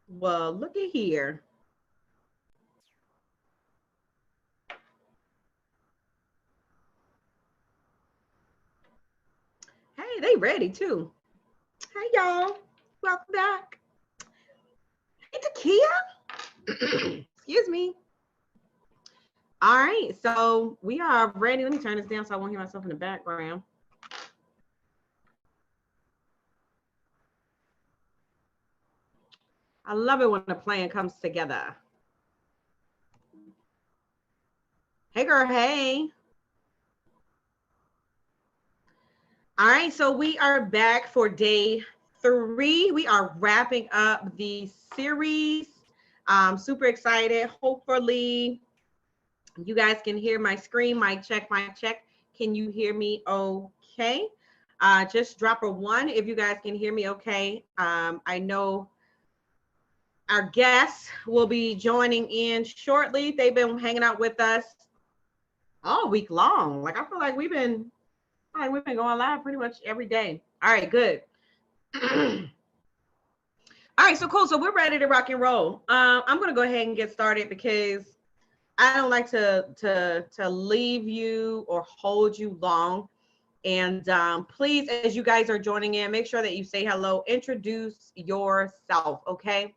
Well, look at here. Hey, they ready too. Hey, y'all. Welcome back. Hey, Takia. Excuse me. All right, so we are ready. Let me turn this down so I won't hear myself in the background. I love it when the plan comes together. Hey, girl. Hey. All right, so we are back for day 3. We are wrapping up the series. I'm super excited. Hopefully, you guys can hear my screen. Mic check, mic check. Can you hear me okay? Just drop a 1 if you guys can hear me okay. I know our guests will be joining in shortly. They've been hanging out with us all week long. Like I feel like we've been going live pretty much every day. All right, good. All right, so cool. So we're ready to rock and roll. I'm gonna go ahead and get started because I don't like to leave you or hold you long. And please, as you guys are joining in, make sure that you say hello, introduce yourself, okay?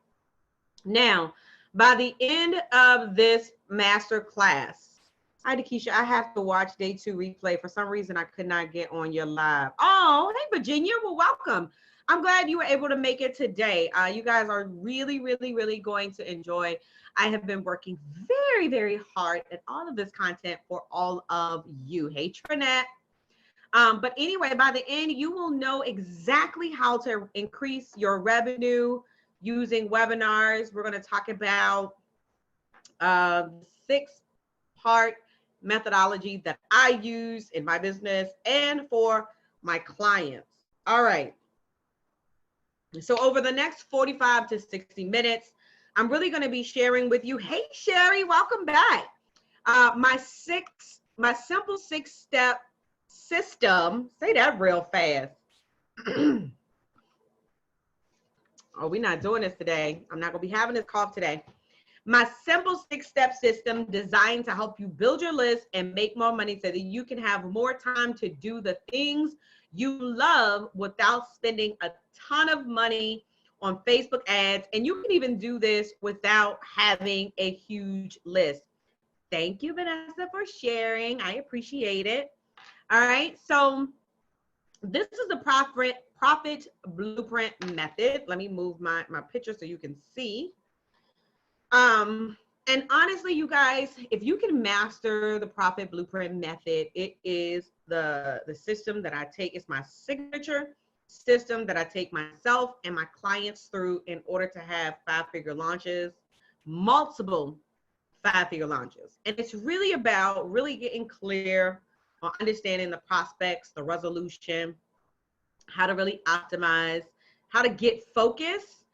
Now, by the end of this master class, hi, Dakisha, I have to watch day 2 replay. For some reason, I could not get on your live. Oh, hey, Virginia, well, welcome. I'm glad you were able to make it today. You guys are really, really, really going to enjoy. I have been working very, very hard at all of this content for all of you. Hey, Trinette. But anyway, by the end, you will know exactly how to increase your revenue using webinars. We're going to talk about 6-part methodology that I use in my business and for my clients. All right. So over the next 45 to 60 minutes, I'm really going to be sharing with you. Hey, Sherry, welcome back. My simple 6-step system. Say that real fast. Oh, we're not doing this today. I'm not going to be having this cough today. My simple 6-step system designed to help you build your list and make more money so that you can have more time to do the things you love without spending a ton of money on Facebook ads. And you can even do this without having a huge list. Thank you, Vanessa, for sharing. I appreciate it. All right. So this is the profit blueprint method. Let me move my picture so you can see. And honestly, you guys, if you can master the profit blueprint method, it is the system that I take. It's my signature system that I take myself and my clients through in order to have 5-figure launches, multiple 5-figure launches. And it's really about really getting clear on understanding the prospects, the resolution, how to really optimize, how to get focused,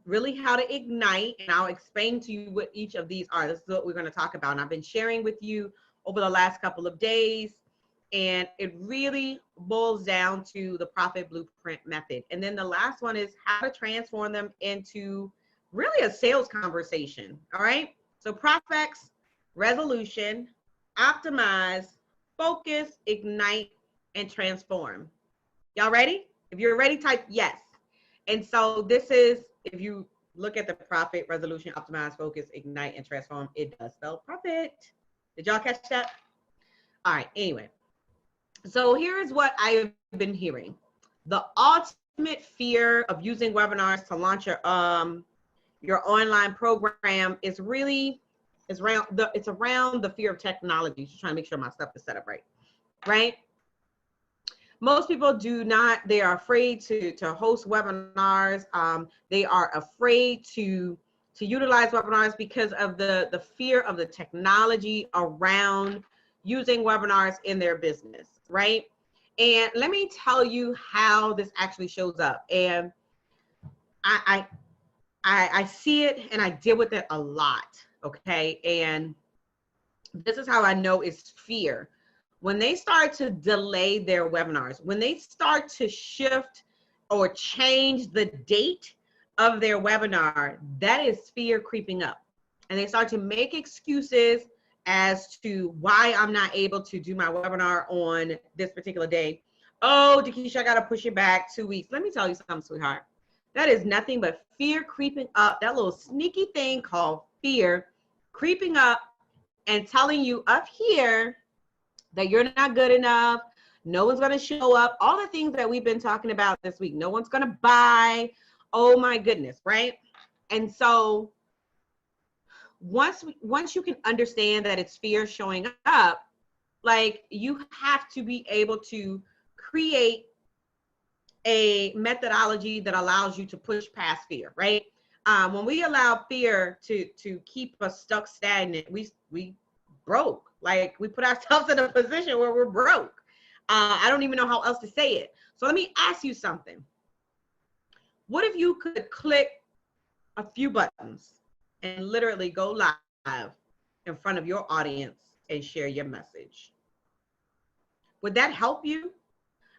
really how to ignite. And I'll explain to you what each of these are. This is what we're going to talk about. And I've been sharing with you over the last couple of days. And it really boils down to the profit blueprint method. And then the last one is how to transform them into really a sales conversation. All right. So prospects, resolution, optimize, focus, ignite, and transform. Y'all ready? If you're ready, type yes. And so this is, if you look at the profit, resolution, optimize, focus, ignite, and transform, it does spell profit. Did y'all catch that? All right, anyway. So here's what I have been hearing. The ultimate fear of using webinars to launch your online program is really, it's around the fear of technology. Just trying to make sure my stuff is set up right, right? Most people do not, they are afraid to host webinars. They are afraid to utilize webinars because of the fear of the technology around using webinars in their business, right? And let me tell you how this actually shows up. And I see it and I deal with it a lot, okay? And this is how I know it's fear. When they start to delay their webinars, when they start to shift or change the date of their webinar, that is fear creeping up. And they start to make excuses as to why I'm not able to do my webinar on this particular day. Oh, Dakisha, I got to push it back 2 weeks. Let me tell you something, sweetheart. That is nothing but fear creeping up. That little sneaky thing called fear creeping up and telling you up here that you're not good enough. No one's going to show up. All the things that we've been talking about this week. No one's going to buy. Oh my goodness, right? And so once you can understand that it's fear showing up, like, you have to be able to create a methodology that allows you to push past fear, right? When we allow fear to keep us stuck stagnant, we broke. Like, we put ourselves in a position where we're broke. I don't even know how else to say it. So let me ask you something. What if you could click a few buttons and literally go live in front of your audience and share your message? Would that help you?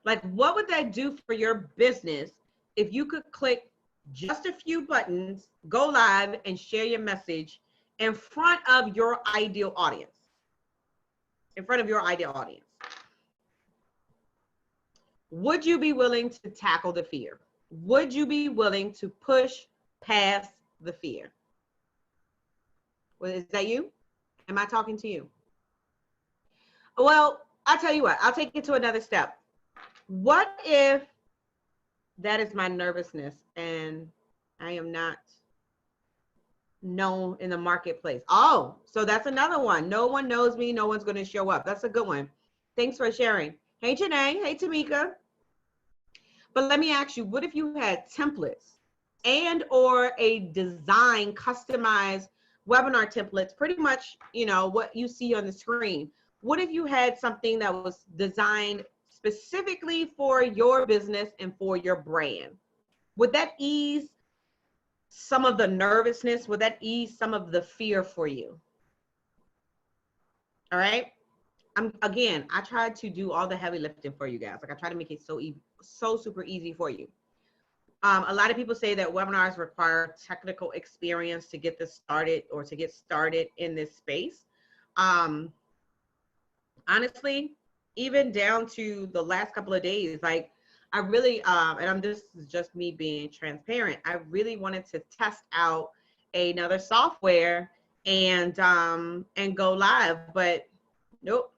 Like, what would that do for your business if you could click just a few buttons, go live, and share your message in front of your ideal audience? In front of your ideal audience. Would you be willing to tackle the fear? Would you be willing to push past the fear? Well, is that you? Am I talking to you? Well, I'll tell you what, I'll take it to another step. What if that is my nervousness and I am not known in the marketplace? Oh, so that's another one. No one knows me. No one's going to show up. That's a good one. Thanks for sharing. Hey, Janae. Hey, Tamika. But let me ask you, what if you had templates and or a design, customized webinar templates, pretty much, you know, what you see on the screen? What if you had something that was designed specifically for your business and for your brand? Would that ease some of the nervousness? Would that ease some of the fear for you? All right. Again, I tried to do all the heavy lifting for you guys. Like, I try to make it so super easy for you. A lot of people say that webinars require technical experience to get this started or to get started in this space. Honestly, even down to the last couple of days, like, I really, and this is just me being transparent, I really wanted to test out another software and go live, but nope.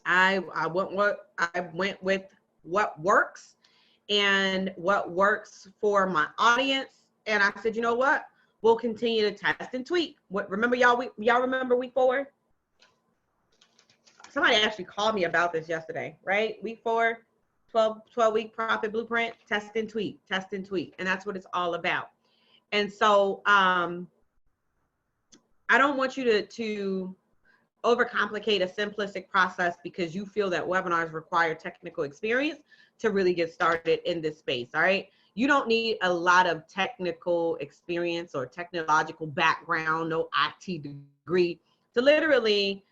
I went with what works and what works for my audience. And I said, you know what? We'll continue to test and tweak. Remember y'all remember week 4? Somebody actually called me about this yesterday, right? Week 4, 12-week profit blueprint, test and tweak. And that's what it's all about. And so I don't want you to overcomplicate a simplistic process because you feel that webinars require technical experience to really get started in this space. All right. You don't need a lot of technical experience or technological background, no IT degree, to literally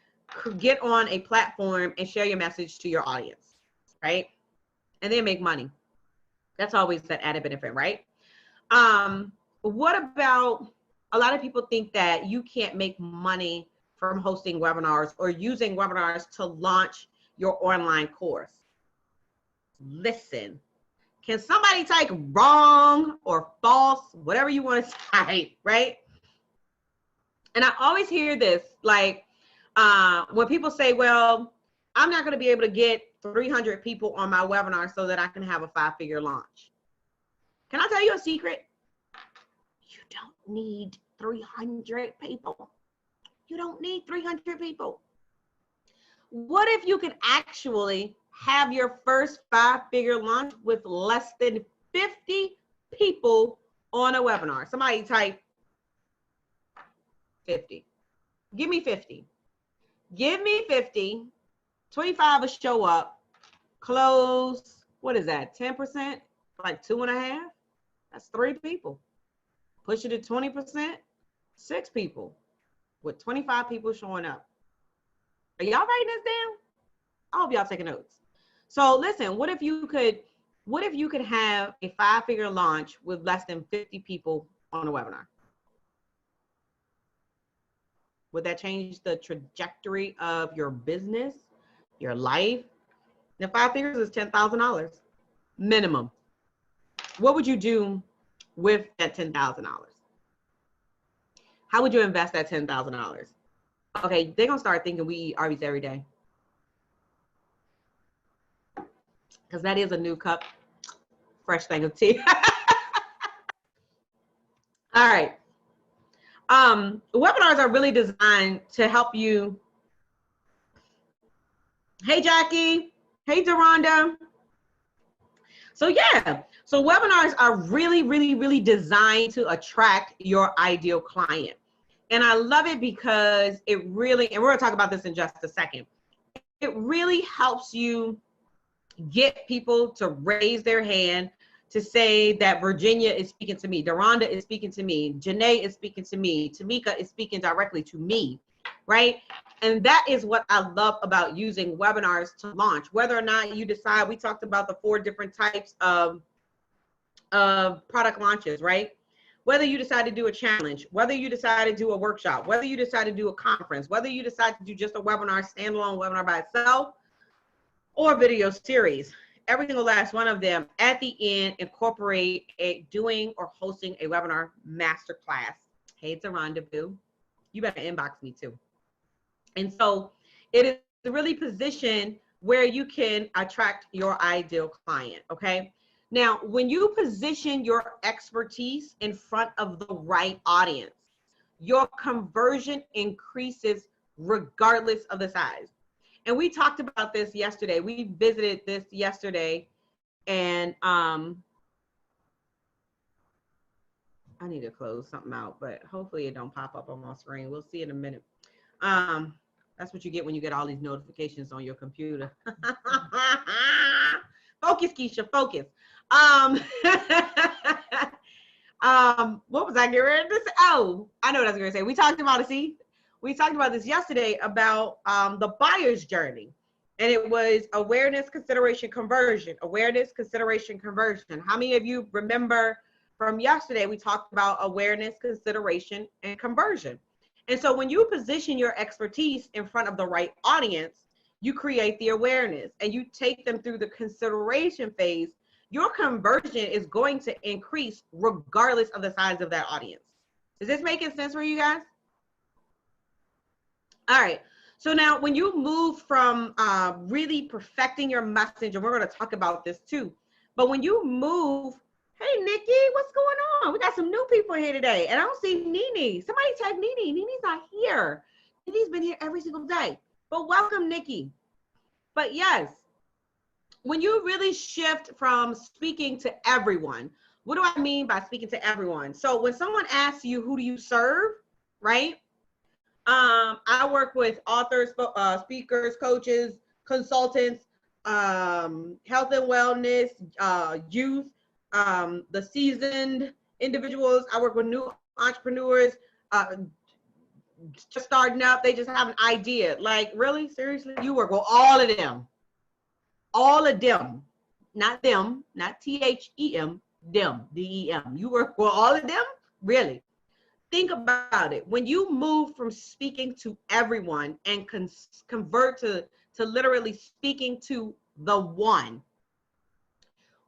get on a platform and share your message to your audience, right? And then make money. That's always that added benefit, right? What about, a lot of people think that you can't make money from hosting webinars or using webinars to launch your online course. Listen, can somebody type wrong or false, whatever you want to type, right? And I always hear this, like, when people say, well, I'm not going to be able to get 300 people on my webinar so that I can have a 5-figure launch. Can I tell you a secret? You don't need 300 people. You don't need 300 people. What if you could actually have your first 5-figure launch with less than 50 people on a webinar? Somebody type 50. Give me 50. Give me 50. 25 will show up. Close. What is that? 10%? Like 2.5? That's 3 people. Push it to 20%. 6 people. With 25 people showing up. Are y'all writing this down? I hope y'all taking notes. So listen, what if you could What if you could have a 5-figure launch with less than 50 people on a webinar? Would that change the trajectory of your business, your life? Now, 5 figures is $10,000 minimum. What would you do with that $10,000? How would you invest that $10,000? Okay, they're gonna start thinking we eat Arby's every day, because that is a new cup, fresh thing of tea. All right. Webinars are really designed to help you. Hey, Jackie. Hey, Deronda. So yeah, so webinars are really, really, really designed to attract your ideal client. And I love it because it really, and we're gonna talk about this in just a second, it really helps you get people to raise their hand to say that Virginia is speaking to me, Deronda is speaking to me, Janae is speaking to me, Tamika is speaking directly to me, right? And that is what I love about using webinars to launch. Whether or not you decide, we talked about the 4 different types of product launches, right? Whether you decide to do a challenge, whether you decide to do a workshop, whether you decide to do a conference, whether you decide to do just a webinar, standalone webinar by itself, or video series, every single last one of them at the end incorporate a doing or hosting a webinar masterclass. Hey, it's a rendezvous. You better inbox me too. And so it is really positioned where you can attract your ideal client, okay? Now, when you position your expertise in front of the right audience, your conversion increases regardless of the size. And we talked about this yesterday. We visited this yesterday, and I need to close something out, but hopefully it don't pop up on my screen. We'll see in a minute. That's what you get when you get all these notifications on your computer. Focus, Keisha, focus. What was I getting ready to say? Oh, I know what I was going to say. We talked about it. See, we talked about this yesterday about the buyer's journey, and it was awareness, consideration, conversion. Awareness, consideration, conversion. How many of you remember from yesterday? We talked about awareness, consideration, and conversion. And so when you position your expertise in front of the right audience, you create the awareness and you take them through the consideration phase. Your conversion is going to increase regardless of the size of that audience. Is this making sense for you guys? All right. So now when you move from really perfecting your message, and we're going to talk about this too, but when you move, hey, Nikki, what's going on? We got some new people here today, and I don't see Nene. Somebody tag Nene. Nene's not here. Nene's been here every single day. But welcome, Nikki. But yes, when you really shift from speaking to everyone, what do I mean by speaking to everyone? So when someone asks you, who do you serve, right? I work with authors, speakers, coaches, consultants, health and wellness, youth, the seasoned individuals. I work with new entrepreneurs, just starting up. They just have an idea. Like, really? Seriously? You work with all of them. All of them. Not them, not T-H-E-M, them, D-E-M. You work with all of them? Really? Think about it. When you move from speaking to everyone and convert to literally speaking to the one,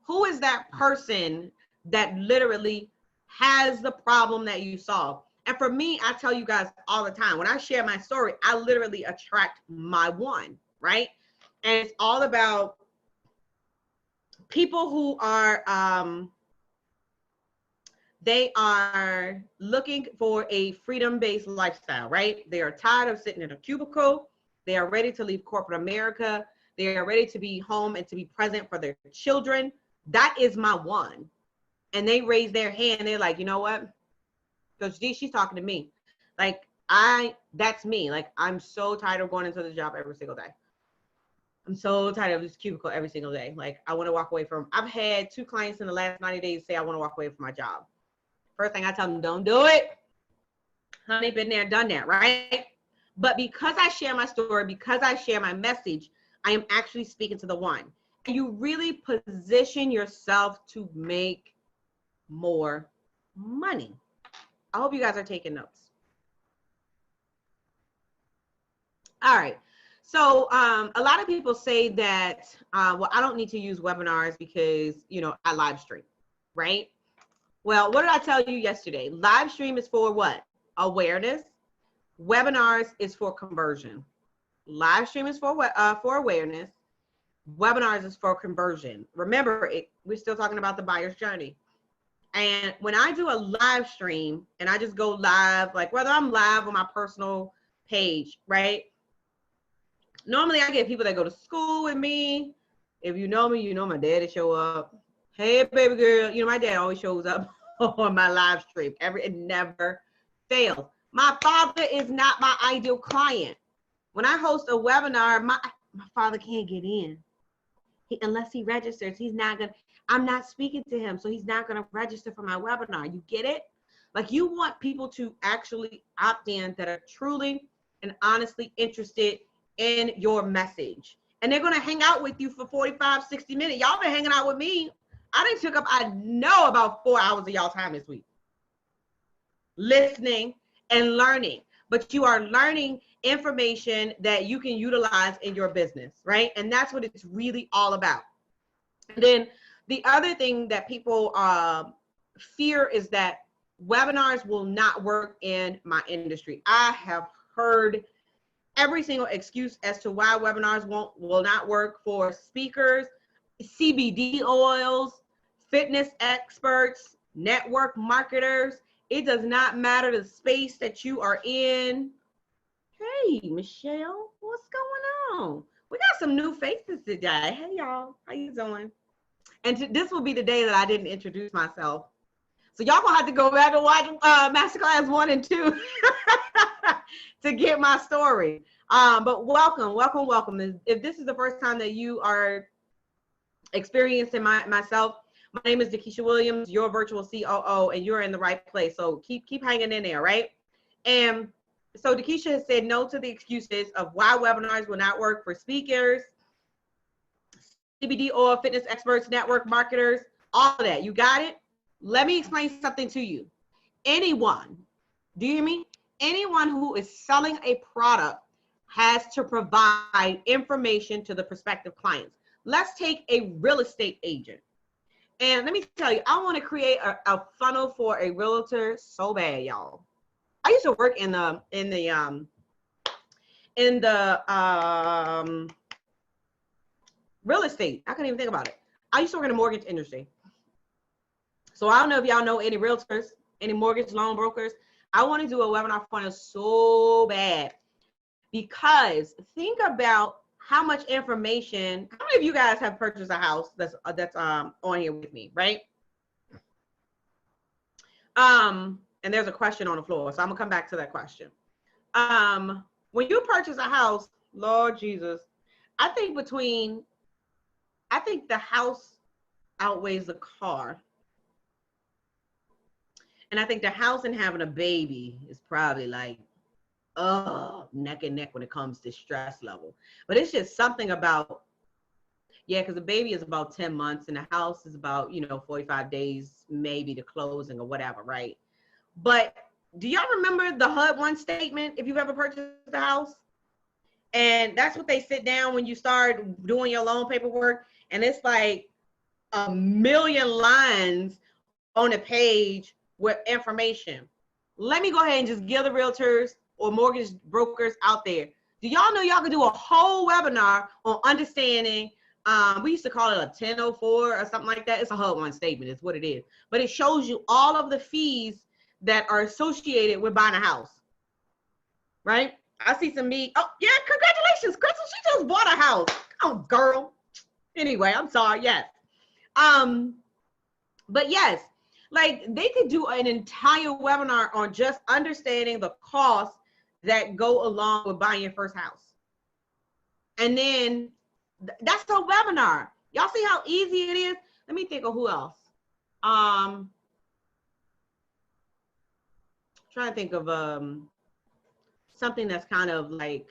who is that person that literally has the problem that you solve? And for me, I tell you guys all the time, when I share my story, I literally attract my one, right? And it's all about people who are, they are looking for a freedom-based lifestyle, right? They are tired of sitting in a cubicle. They are ready to leave corporate America. They are ready to be home and to be present for their children. That is my one. And they raise their hand. They're like, you know what? Coach D, she's talking to me. Like, that's me. Like, I'm so tired of going into the job every single day. I'm so tired of this cubicle every single day. Like, I want to walk away from, I've had 2 clients in the last 90 days say I want to walk away from my job. First thing I tell them, don't do it. Honey, been there, done that, right? But because I share my story, because I share my message, I am actually speaking to the one. you really position yourself to make more money. I hope you guys are taking notes. All right. So a lot of people say that, well, I don't need to use webinars because, I live stream, right? Well, what did I tell you yesterday? Live stream is for what? Awareness. Webinars is for conversion. Live stream is for awareness. Webinars is for conversion. Remember, we're still talking about the buyer's journey. And when I do a live stream and I just go live, like whether I'm live on my personal page, right? Normally I get people that go to school with me. If you know me, you know my daddy show up. Hey, baby girl. My dad always shows up on my live stream. It never fails. My father is not my ideal client. When I host a webinar, my father can't get in. Unless he registers, I'm not speaking to him, so he's not gonna register for my webinar. You get it? Like, you want people to actually opt in that are truly and honestly interested in your message. And they're gonna hang out with you for 45, 60 minutes. Y'all been hanging out with me. I know about 4 hours of y'all time this week. Listening and learning. But you are learning information that you can utilize in your business, right? And that's what it's really all about. And then the other thing that people fear is that webinars will not work in my industry. I have heard every single excuse as to why webinars will not work for speakers, CBD oils, fitness experts, network marketers. It does not matter the space that you are in. Hey, Michelle, what's going on? We got some new faces today. Hey, y'all, how you doing? And this will be the day that I didn't introduce myself. So y'all gonna have to go back and watch Masterclass 1 and 2 to get my story. But welcome. If this is the first time that you are experiencing myself, my name is Dakisha Williams, your virtual COO, and you're in the right place. So keep hanging in there, right? And so Dakisha has said no to the excuses of why webinars will not work for speakers, CBD oil, fitness experts, network marketers, all of that. You got it? Let me explain something to you. Anyone, do you hear me? Anyone who is selling a product has to provide information to the prospective clients. Let's take a real estate agent. And let me tell you, I want to create a funnel for a realtor so bad, y'all. I used to work in the real estate. I couldn't even think about it. I used to work in the mortgage industry. So I don't know if y'all know any realtors, any mortgage loan brokers. I want to do a webinar funnel so bad because think about how much information. How many of you guys have purchased a house that's on here with me, right? And there's a question on the floor, so I'm gonna come back to that question. When you purchase a house, Lord Jesus, I think the house outweighs the car. And I think the house and having a baby is probably like, neck and neck when it comes to stress level. But it's just something about, because the baby is about 10 months and the house is about, 45 days, maybe to closing or whatever, right? But do y'all remember the HUD-1 statement if you've ever purchased a house? And that's what they sit down when you start doing your loan paperwork. And it's like a million lines on a page with information. Let me go ahead and just give the realtors or mortgage brokers out there. Do y'all know y'all can do a whole webinar on understanding, we used to call it a 1004 or something like that. It's a HUD-1 statement, it's what it is. But it shows you all of the fees that are associated with buying a house, right? I see some oh yeah, congratulations, Crystal, she just bought a house. Oh, girl. Anyway, I'm sorry, yes. But yes, like they could do an entire webinar on just understanding the costs that go along with buying your first house. And then that's a webinar. Y'all see how easy it is? Let me think of who else. Trying to think of something that's kind of like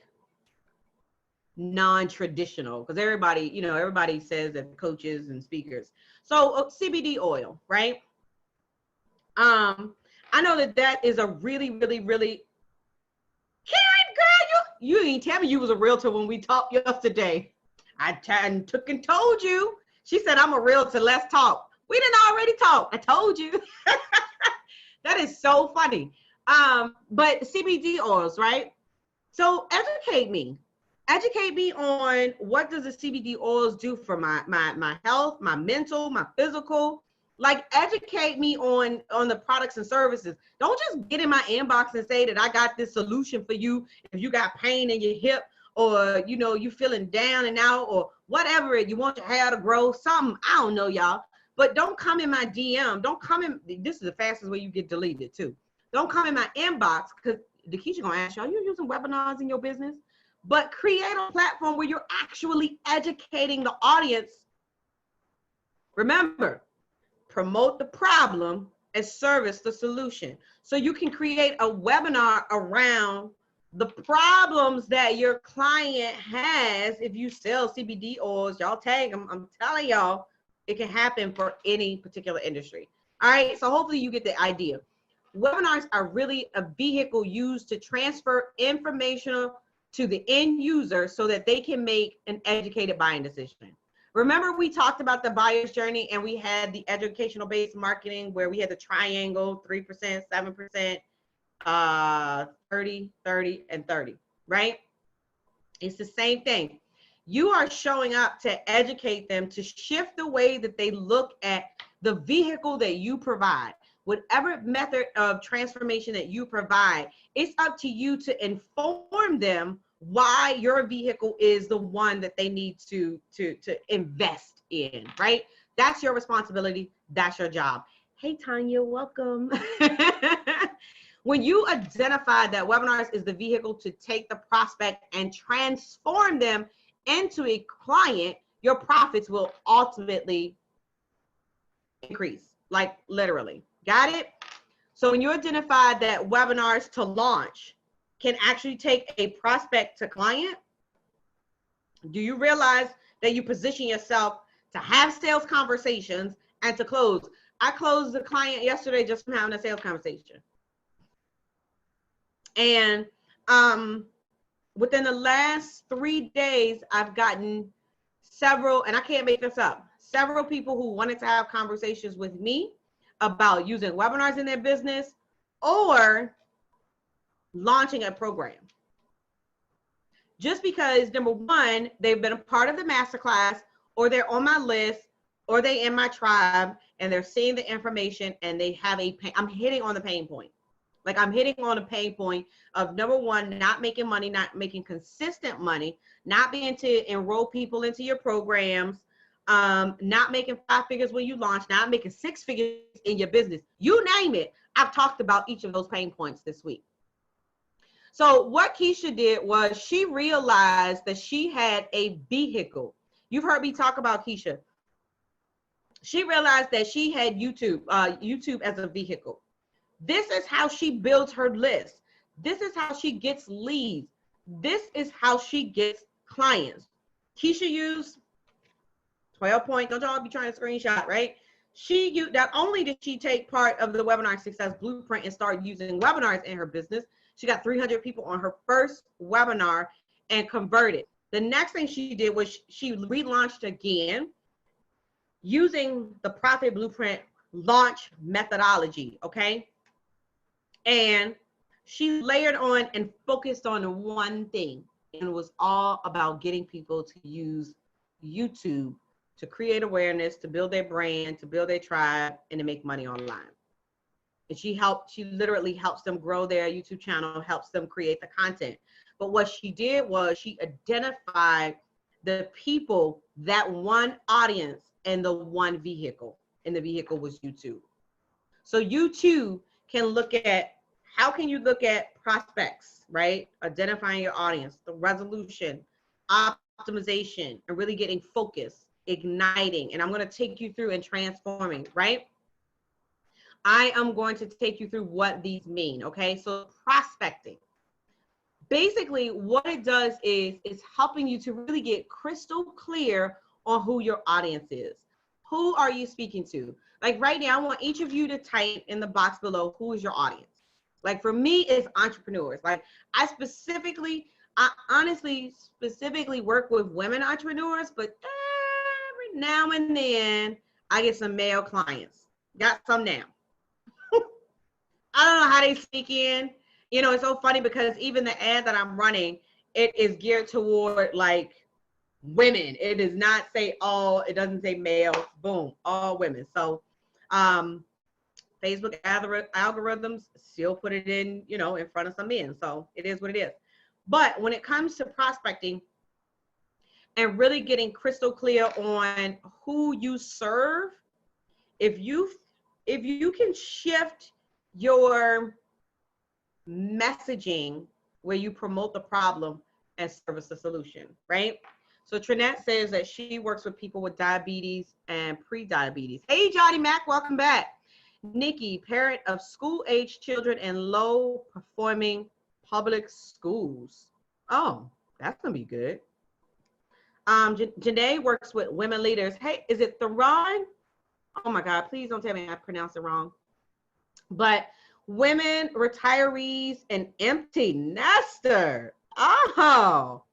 non-traditional, because everybody, you know, everybody says that coaches and speakers. So CBD oil, right? I know that that is a really, really, really, Karen, girl, you didn't tell me you was a realtor when we talked yesterday. I took and told you. She said, I'm a realtor, let's talk. We didn't already talk. I told you. That is so funny. But CBD oils, right? So educate me. Educate me on what does the CBD oils do for my health, my mental, my physical. Like, educate me on the products and services. Don't just get in my inbox and say that I got this solution for you if you got pain in your hip, or you know, you feeling down and out, or whatever you want your hair to grow, something. I don't know, y'all. But don't come in my DM. Don't come in. This is the fastest way you get deleted too. Don't come in my inbox, because Dakisha gonna ask y'all, you using webinars in your business? But create a platform where you're actually educating the audience. Remember, promote the problem and service the solution. So you can create a webinar around the problems that your client has. If you sell CBD oils, y'all tag them. I'm telling y'all, it can happen for any particular industry. All right, so hopefully you get the idea. Webinars are really a vehicle used to transfer information to the end user so that they can make an educated buying decision. Remember, we talked about the buyer's journey, and we had the educational based marketing where we had the triangle, 3%, 7%, 30, 30, and 30, right? It's the same thing. You are showing up to educate them, to shift the way that they look at the vehicle that you provide. Whatever method of transformation that you provide, it's up to you to inform them why your vehicle is the one that they need to invest in, right? That's your responsibility. That's your job. Hey, Tanya, welcome. When you identify that webinars is the vehicle to take the prospect and transform them into a client, your profits will ultimately increase, like literally. Got it? So when you identify that webinars to launch can actually take a prospect to client, do you realize that you position yourself to have sales conversations and to close? I closed a client yesterday just from having a sales conversation. And within the last 3 days, I've gotten several, and I can't make this up, several people who wanted to have conversations with me about using webinars in their business or launching a program. Just because, number one, they've been a part of the masterclass, or they're on my list, or they in my tribe, and they're seeing the information, and they have a pain. I'm hitting on the pain point. Like, I'm hitting on a pain point of, number one, not making money, not making consistent money, not being to enroll people into your programs, not making 5 figures when you launch, not making 6 figures in your business. You name it. I've talked about each of those pain points this week. So what Keisha did was she realized that she had a vehicle. You've heard me talk about Keisha. She realized that she had YouTube as a vehicle. This is how she builds her list. This is how she gets leads. This is how she gets clients. Keisha used 12 point, don't y'all be trying to screenshot, right? Not only did she take part of the Webinar Success Blueprint and start using webinars in her business, she got 300 people on her first webinar and converted. The next thing she did was she relaunched again using the Profit Blueprint launch methodology, okay? And she layered on and focused on one thing, and it was all about getting people to use YouTube to create awareness, to build their brand, to build their tribe, and to make money online. And she literally helps them grow their YouTube channel, helps them create the content. But what she did was she identified the people, that one audience, and the one vehicle, and the vehicle was YouTube. So you too can look at, how can you look at prospects, right? Identifying your audience, the resolution, optimization, and really getting focused, igniting. And I'm going to take you through and transforming, right? I am going to take you through what these mean, okay? So prospecting. basically what it does is it's helping you to really get crystal clear on who your audience is. Who are you speaking to? Like right now, I want each of you to type in the box below, who is your audience? Like for me, it's entrepreneurs. Like I honestly specifically work with women entrepreneurs, but every now and then I get some male clients. Got some now. I don't know how they sneak in. You know, it's so funny because even the ad that I'm running, it is geared toward like women. It does not say all, it doesn't say male, boom, all women. So Facebook algorithms still put it in, you know, in front of some men. So it is what it is. But when it comes to prospecting and really getting crystal clear on who you serve, if you can shift your messaging where you promote the problem and service the solution, right? So Trinette says that she works with people with diabetes and pre-diabetes. Hey, Johnny Mac, welcome back. Nikki, parent of school-age children in low-performing public schools. Oh, that's gonna be good. Janae works with women leaders. Hey, is it Theron? Oh my God, please don't tell me I pronounced it wrong. But women, retirees, and empty nester. Oh,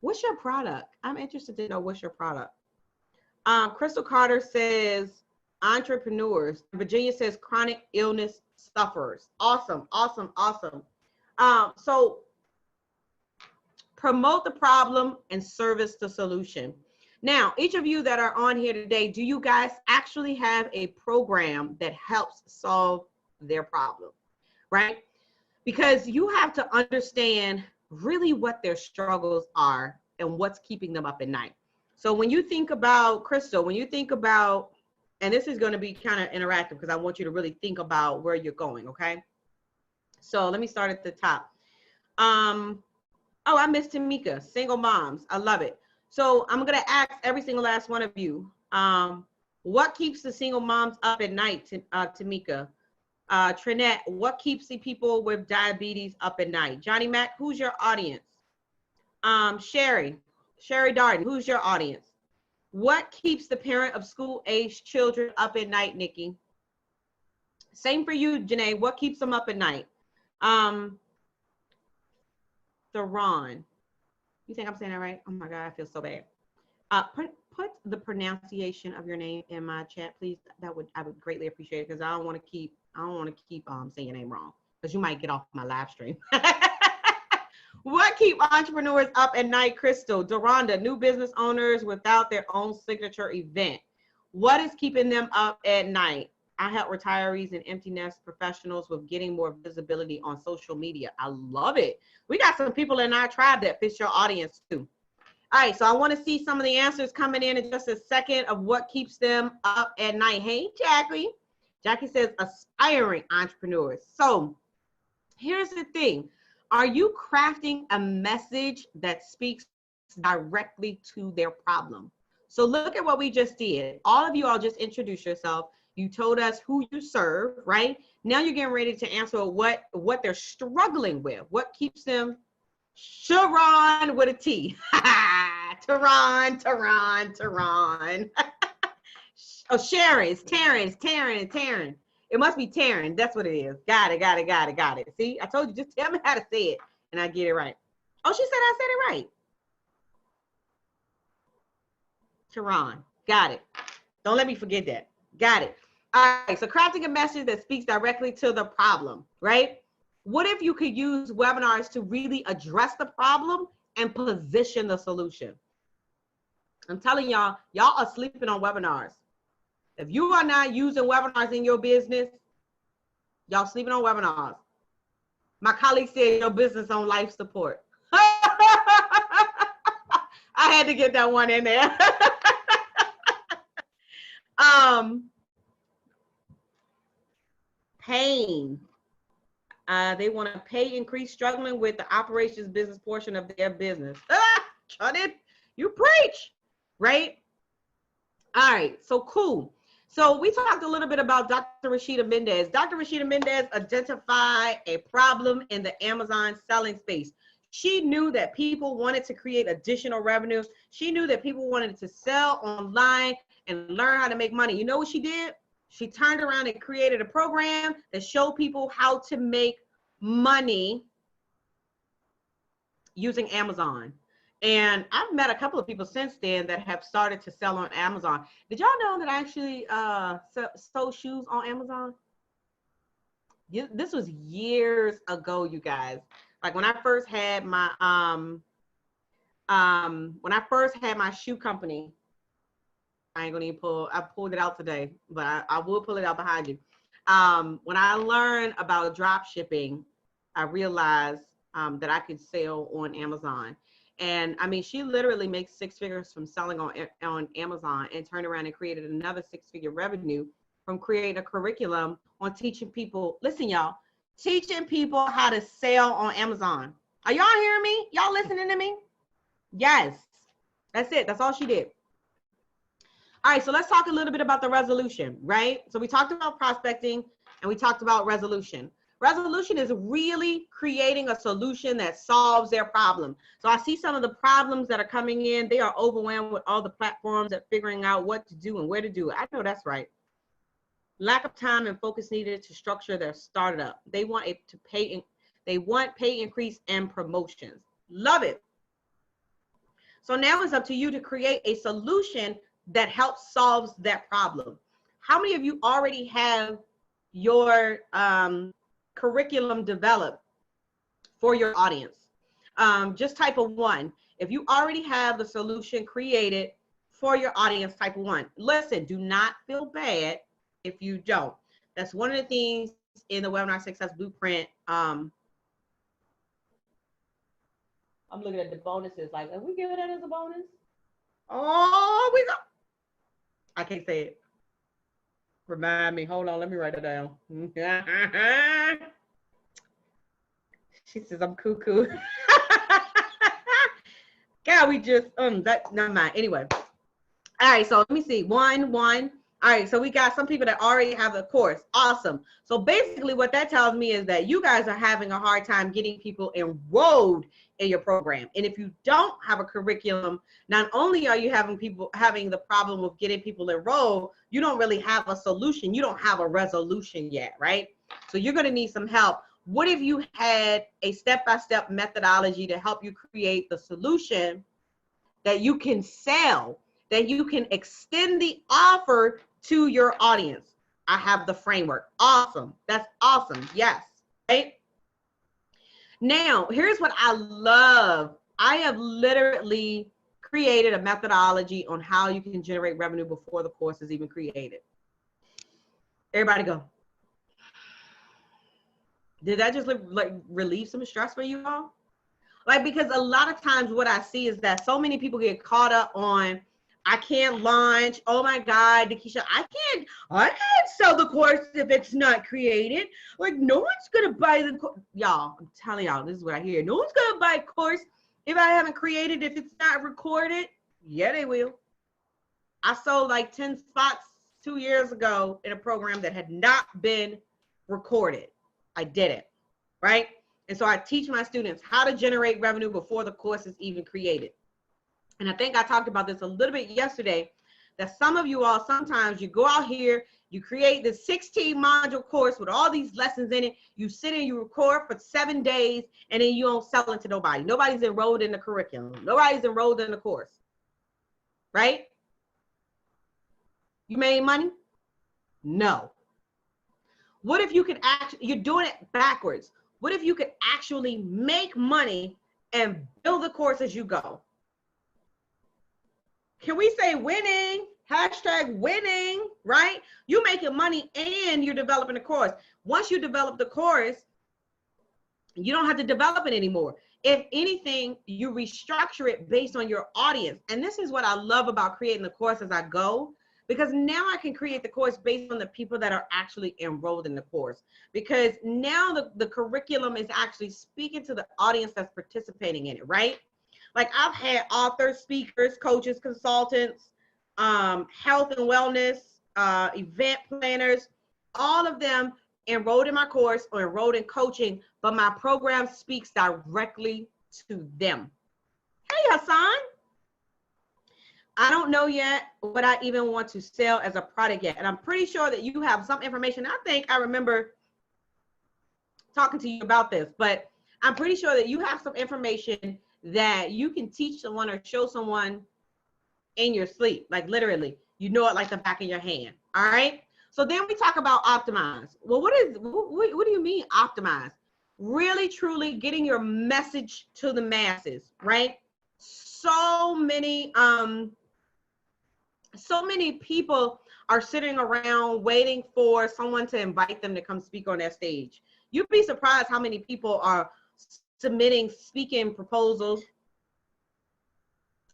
what's your product? I'm interested to know what's your product. Crystal Carter says entrepreneurs. Virginia says chronic illness sufferers. Awesome, awesome, awesome. So promote the problem and service the solution. Now, each of you that are on here today, do you guys actually have a program that helps solve their problem, right? Because you have to understand really what their struggles are and what's keeping them up at night. So when you think about Crystal, when you think about, and this is going to be kind of interactive because I want you to really think about where you're going, okay? So let me start at the top. Oh, I missed Tamika, single moms. I love it. So I'm going to ask every single last one of you, what keeps the single moms up at night, Tamika? Trinette, what keeps the people with diabetes up at night? Johnny Mac, who's your audience? Sherry Darden, who's your audience? What keeps the parent of school-aged children up at night, Nikki? Same for you, Janae. What keeps them up at night? Theron. You think I'm saying that right? Oh my God, I feel so bad. Put the pronunciation of your name in my chat, please. I would greatly appreciate it because I don't want to keep saying your name wrong because you might get off my live stream. What keep entrepreneurs up at night, Crystal? Deronda, new business owners without their own signature event. What is keeping them up at night? I help retirees and empty nest professionals with getting more visibility on social media. I love it. We got some people in our tribe that fits your audience too. All right, so I want to see some of the answers coming in just a second of what keeps them up at night. Hey, Jackie. Jackie says aspiring entrepreneurs. So here's the thing. Are you crafting a message that speaks directly to their problem? So look at what we just did. All of you all just introduced yourself. You told us who you serve, right? Now you're getting ready to answer what they're struggling with. What keeps them Sharon with a T. Tehran. Oh, Sharon. It's Taryn. It must be Taryn. That's what it is. Got it. See, I told you, just tell me how to say it and I get it right. Oh, she said I said it right. Tehran. Got it. Don't let me forget that. Got it. All right, so crafting a message that speaks directly to the problem, right? What if you could use webinars to really address the problem and position the solution? I'm telling y'all are sleeping on webinars. If you are not using webinars in your business, y'all sleeping on webinars. My colleague said your business on life support. I had to get that one in there. Pain. They want to pay increase struggling with the operations business portion of their business. Cut it. You preach, right? All right, so cool. So we talked a little bit about Dr. Rashida Mendez. Dr. Rashida Mendez identified a problem in the Amazon selling space. She knew that people wanted to create additional revenue. She knew that people wanted to sell online and learn how to make money. You know what she did? She turned around and created a program that showed people how to make money using Amazon. And I've met a couple of people since then that have started to sell on Amazon. Did y'all know that I actually sold shoes on Amazon? This was years ago, you guys. Like when I first had my shoe company, I ain't gonna even I pulled it out today, but I will pull it out behind you. When I learned about drop shipping, I realized that I could sell on Amazon. And I mean, she literally makes 6 figures from selling on Amazon, and turned around and created another 6-figure revenue from creating a curriculum on teaching people. Listen, y'all, teaching people how to sell on Amazon. Are y'all hearing me? Y'all listening to me? Yes, that's it. That's all she did. All right, so let's talk a little bit about the resolution, right? So we talked about prospecting and we talked about resolution. Resolution is really creating a solution that solves their problem. So I see some of the problems that are coming in. They are overwhelmed with all the platforms at figuring out what to do and where to do it. I know that's right. Lack of time and focus needed to structure their startup. They want pay increase and promotions. Love it. So now it's up to you to create a solution that helps solve that problem. How many of you already have your curriculum developed for your audience? Just type a 1. If you already have the solution created for your audience, type 1. Listen, do not feel bad if you don't. That's one of the things in the Webinar Success Blueprint. I'm looking at the bonuses, like, are we giving that as a bonus? Oh, we go. I can't say it. Remind me. Hold on. Let me write it down. She says I'm cuckoo. God, we just that never mind. Anyway. All right, so let me see. One. All right, so we got some people that already have a course. Awesome. So basically what that tells me is that you guys are having a hard time getting people enrolled in your program. And if you don't have a curriculum, not only are you having the problem of getting people enrolled, you don't really have a solution. You don't have a resolution yet, right? So you're going to need some help. What if you had a step-by-step methodology to help you create the solution that you can sell, that you can extend the offer to your audience? I have the framework. Awesome. That's awesome. Yes. Right? Now, here's what I love. I have literally created a methodology on how you can generate revenue before the course is even created. Everybody go. Did that just like relieve some stress for you all? Like, because a lot of times what I see is that so many people get caught up on, I can't launch. Oh my God, Nikisha, I can't sell the course if it's not created. Like, no one's gonna buy the course. Y'all, I'm telling y'all, this is what I hear. No one's gonna buy a course if I haven't created, if it's not recorded. Yeah, they will. I sold like 10 spots 2 years ago in a program that had not been recorded. I did it, right? And so I teach my students how to generate revenue before the course is even created. And I think I talked about this a little bit yesterday, that some of you all, sometimes you go out here, you create this 16 module course with all these lessons in it. You sit and you record for 7 days, and then you don't sell it to nobody. Nobody's enrolled in the curriculum. Nobody's enrolled in the course, right? You made money? No. What if you could actually, you're doing it backwards. What if you could actually make money and build the course as you go? Can we say winning? Hashtag winning, right? You're making money and you're developing a course. Once you develop the course, you don't have to develop it anymore. If anything, you restructure it based on your audience. And this is what I love about creating the course as I go, because now I can create the course based on the people that are actually enrolled in the course. Because now the curriculum is actually speaking to the audience that's participating in it, right? Like, I've had authors, speakers, coaches, consultants, health and wellness, event planners, all of them enrolled in my course or enrolled in coaching, but my program speaks directly to them. Hey, Hassan. I don't know yet what I even want to sell as a product yet. And I'm pretty sure that you have some information. I think I remember talking to you about this, but I'm pretty sure that you have some information that you can teach someone or show someone in your sleep, like literally, you know it like the back of your hand. All right. So then we talk about optimize. Well, what do you mean optimize? Really, truly getting your message to the masses, right? So many people are sitting around waiting for someone to invite them to come speak on their stage. You'd be surprised how many people are submitting speaking proposals.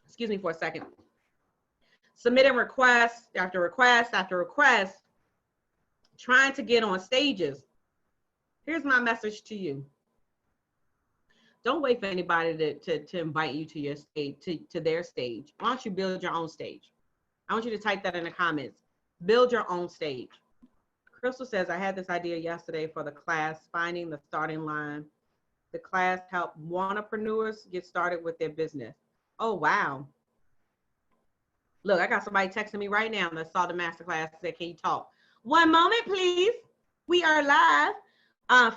Excuse me for a second. Submitting request after request after request, trying to get on stages. Here's my message to you. Don't wait for anybody to invite you to your stage, to their stage. Why don't you build your own stage? I want you to type that in the comments. Build your own stage. Crystal says, I had this idea yesterday for the class, finding the starting line. The class helped entrepreneurs get started with their business. Oh, wow. Look, I got somebody texting me right now that saw the masterclass and said, can you talk? One moment, please. We are live.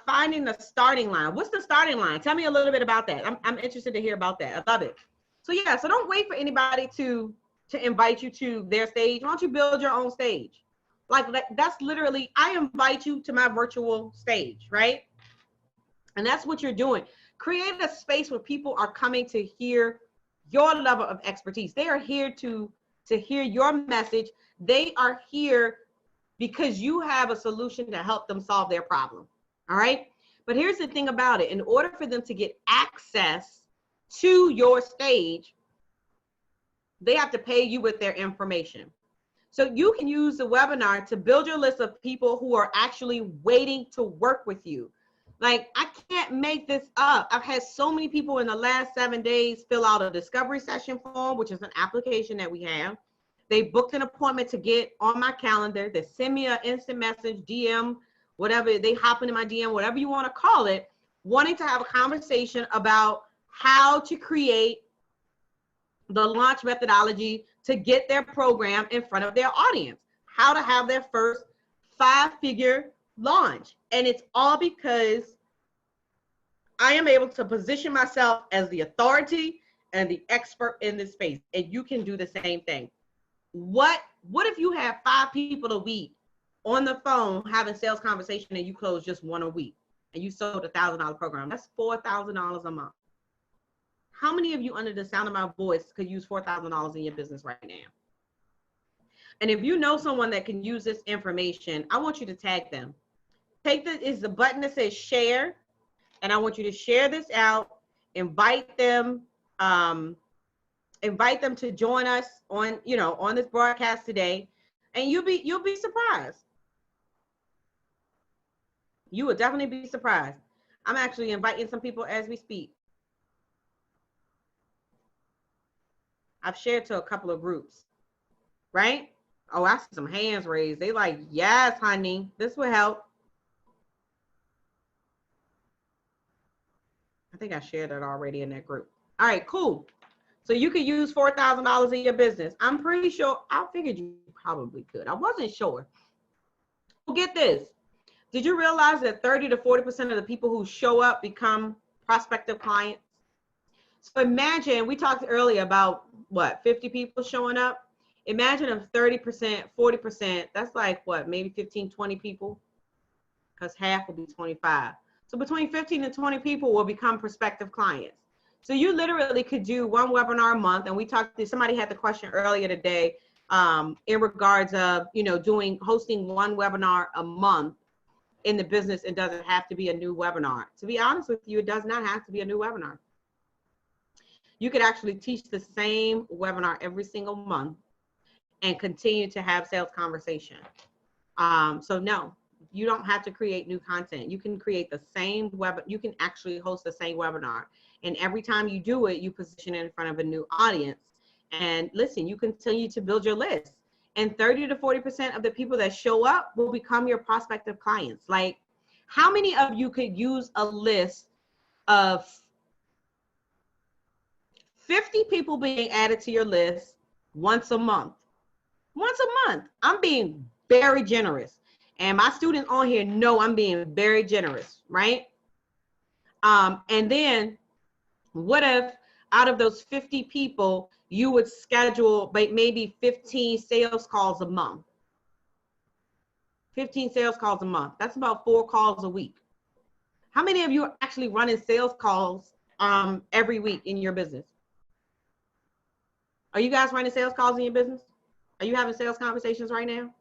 Finding the starting line. What's the starting line? Tell me a little bit about that. I'm interested to hear about that. I love it. So yeah, so don't wait for anybody to invite you to their stage. Why don't you build your own stage? Like that's literally, I invite you to my virtual stage, right? And that's what you're doing. Create a space where people are coming to hear your level of expertise. They are here to hear your message. They are here because you have a solution to help them solve their problem. All right. But here's the thing about it. In order for them to get access to your stage, they have to pay you with their information. So you can use the webinar to build your list of people who are actually waiting to work with you. Like, I can't make this up. I've had so many people in the last 7 days fill out a discovery session form, which is an application that we have. They booked an appointment to get on my calendar. They send me an instant message, DM, whatever. They hop into my DM, whatever you want to call it, wanting to have a conversation about how to create the launch methodology to get their program in front of their audience, how to have their first 5-figure launch. And it's all because I am able to position myself as the authority and the expert in this space. And you can do the same thing. What if you have 5 people a week on the phone having sales conversation and you close just 1 a week and you sold $1,000 program? That's $4,000 a month. How many of you under the sound of my voice could use $4,000 in your business right now? And if you know someone that can use this information, I want you to tag them. Is the button that says share, and I want you to share this out, invite them to join us on this broadcast today, and you'll be surprised. You will definitely be surprised. I'm actually inviting some people as we speak. I've shared to a couple of groups, right? Oh, I see some hands raised. They like, yes, honey, this will help. I think I shared it already in that group. All right, cool. So you could use $4,000 in your business. I'm pretty sure, I figured you probably could. I wasn't sure. Well, get this. Did you realize that 30 to 40% of the people who show up become prospective clients? So imagine, we talked earlier about what, 50 people showing up? Imagine if 30%, 40%, that's like what, maybe 15, 20 people? Because half will be 25. So between 15 and 20 people will become prospective clients. So you literally could do 1 webinar a month. And we talked to, somebody had the question earlier today in regards of, hosting 1 webinar a month in the business. It doesn't have to be a new webinar. To be honest with you, it does not have to be a new webinar. You could actually teach the same webinar every single month and continue to have sales conversation. So no, you don't have to create new content. You can create the same you can actually host the same webinar. And every time you do it, you position it in front of a new audience. And listen, you continue to build your list. And 30 to 40% of the people that show up will become your prospective clients. Like, how many of you could use a list of 50 people being added to your list once a month. Once a month. I'm being very generous. And my students on here know I'm being very generous, right? And then what if out of those 50 people, you would schedule maybe 15 sales calls a month? 15 sales calls a month. That's about 4 calls a week. How many of you are actually running sales calls every week in your business? Are you guys running sales calls in your business? Are you having sales conversations right now?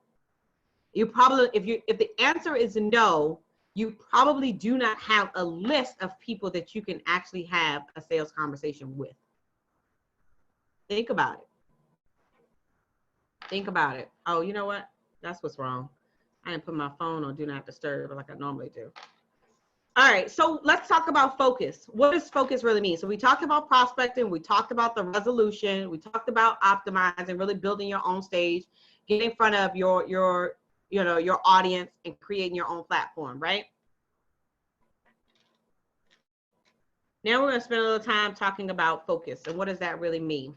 You probably, if the answer is no, you probably do not have a list of people that you can actually have a sales conversation with. Think about it. Think about it. Oh, you know what? That's what's wrong. I didn't put my phone on do not disturb like I normally do. All right, so let's talk about focus. What does focus really mean? So we talked about prospecting, we talked about the resolution, we talked about optimizing, really building your own stage, getting in front of your audience and creating your own platform, right? Now we're going to spend a little time talking about focus and what does that really mean?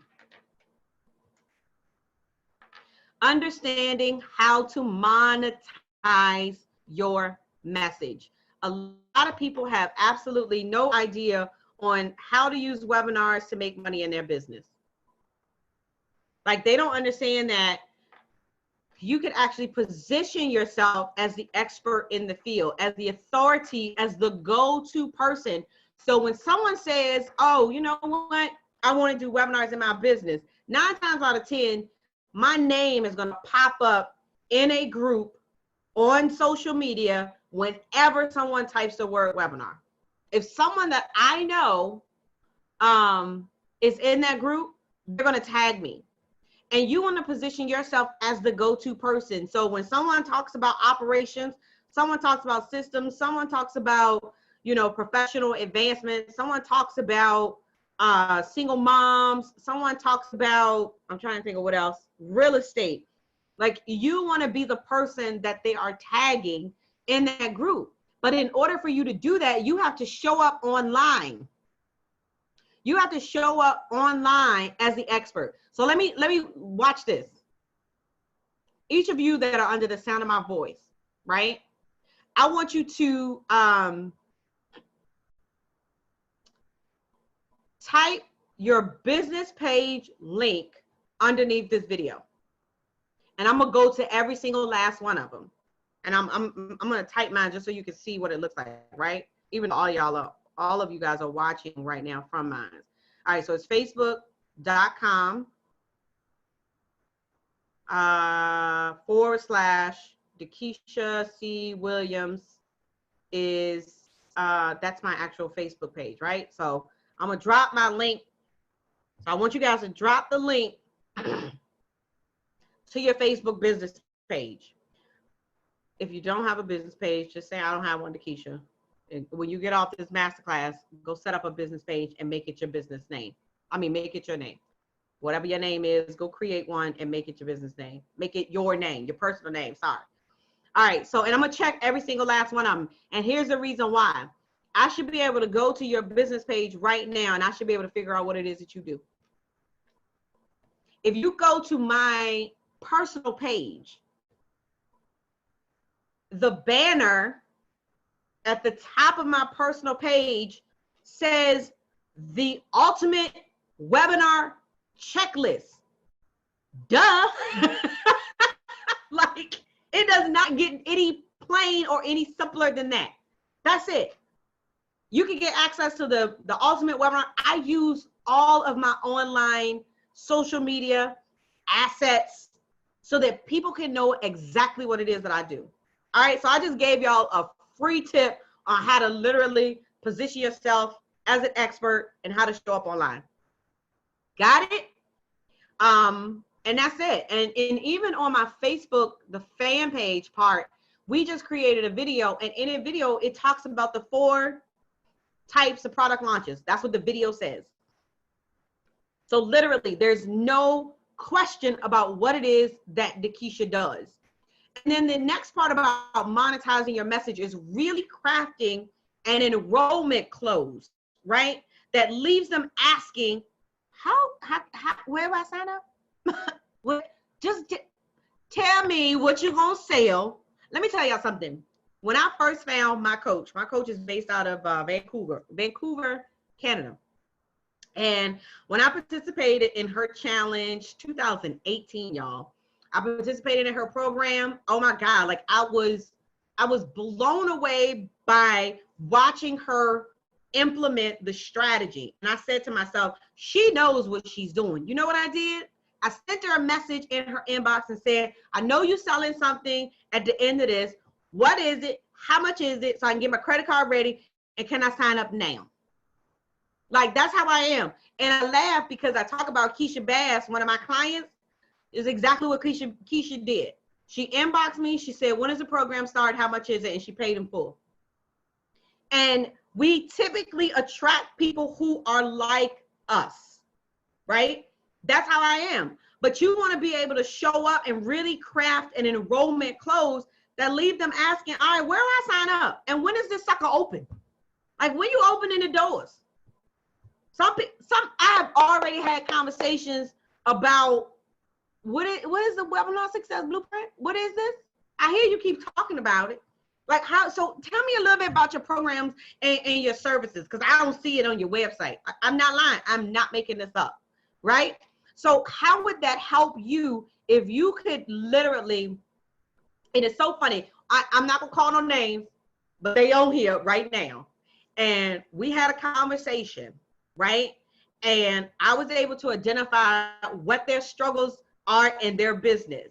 Understanding how to monetize your message. A lot of people have absolutely no idea on how to use webinars to make money in their business. Like they don't understand that you could actually position yourself as the expert in the field, as the authority, as the go-to person. So when someone says, oh, you know what, I want to do webinars in my business, 9 times out of 10, my name is going to pop up in a group on social media whenever someone types the word webinar. If someone that I know is in that group, they're going to tag me. And you want to position yourself as the go-to person. So when someone talks about operations, someone talks about systems, someone talks about, professional advancement, someone talks about single moms, someone talks about, I'm trying to think of what else, real estate. Like you want to be the person that they are tagging in that group. But in order for you to do that, you have to show up online. You have to show up online as the expert. So let me watch this. Each of you that are under the sound of my voice, right? I want you to type your business page link underneath this video. And I'm gonna go to every single last one of them. And I'm gonna type mine just so you can see what it looks like, right? Even all of you guys are watching right now from mine. All right, so it's facebook.com / Dakisha C. Williams is, that's my actual Facebook page, right? So I'm gonna drop my link. So I want you guys to drop the link to your Facebook business page. If you don't have a business page, just say I don't have one, Dakisha. And when you get off this masterclass, go set up a business page and make it your business name. Make it your name. Whatever your name is, go create one and make it your business name. Make it your name, your personal name, sorry. All right, so, and I'm gonna check every single last one of them. And here's the reason why. I should be able to go to your business page right now and I should be able to figure out what it is that you do. If you go to my personal page, the banner at the top of my personal page says the ultimate webinar checklist. Duh. Like it does not get any plain or any simpler than that. That's it. You can get access to the ultimate webinar. I use all of my online social media assets so that people can know exactly what it is that I do. All right, so I just gave y'all a free tip on how to literally position yourself as an expert and how to show up online. Got it? And that's it. And even on my Facebook, the fan page part, we just created a video, and in a video, it talks about the 4 types of product launches. That's what the video says. So literally, there's no question about what it is that Dakisha does. And then the next part about monetizing your message is really crafting an enrollment close, right? That leaves them asking, where do I sign up? Just tell me what you're going to sell. Let me tell y'all something. When I first found my coach is based out of Vancouver, Canada. And when I participated in her challenge 2018, y'all, I participated in her program. Oh my God, like I was blown away by watching her implement the strategy. And I said to myself, she knows what she's doing. You know what I did? I sent her a message in her inbox and said, I know you're selling something at the end of this. What is it? How much is it? So I can get my credit card ready. And can I sign up now? Like, that's how I am. And I laugh because I talk about Keisha Bass, one of my clients, is exactly what Keisha did. She inboxed me. She said, when does the program start? How much is it? And she paid in full. And we typically attract people who are like us, right? That's how I am. But you want to be able to show up and really craft an enrollment close that leave them asking, all right, where do I sign up? And when is this sucker open? Like, when you opening the doors? I've already had conversations about what is the Webinar Success Blueprint? What is this? I hear you keep talking about it. Like, how? So tell me a little bit about your programs and your services, because I don't see it on your website. I'm not lying. I'm not making this up, right? So how would that help you if you could literally, and it's so funny, I'm not gonna call no names, but they on here right now. And we had a conversation, right? And I was able to identify what their struggles are in their business.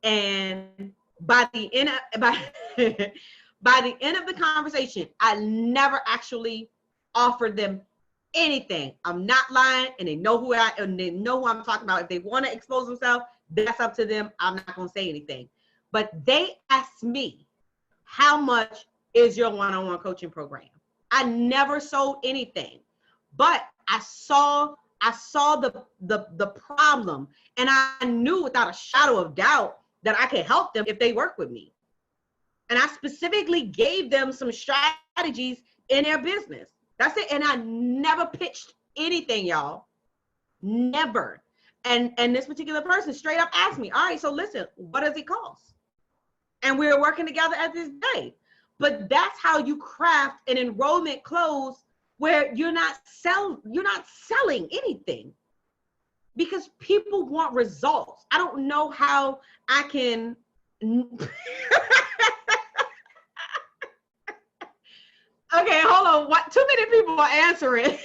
And by the end of, by the end of the conversation, I never actually offered them anything. I'm not lying, and they know who they know who I'm talking about. If they want to expose themselves, that's up to them. I'm not going to say anything. But they asked me, how much is your one-on-one coaching program? I never sold anything, but I saw the problem, and I knew without a shadow of doubt that I could help them if they work with me. And I specifically gave them some strategies in their business. That's it. And I never pitched anything, y'all. Never. And this particular person straight up asked me, all right, so listen, what does it cost? And we were working together at this day. But that's how you craft an enrollment close where you're not selling anything, because people want results. I don't know how I can okay, hold on. What? Too many people are answering.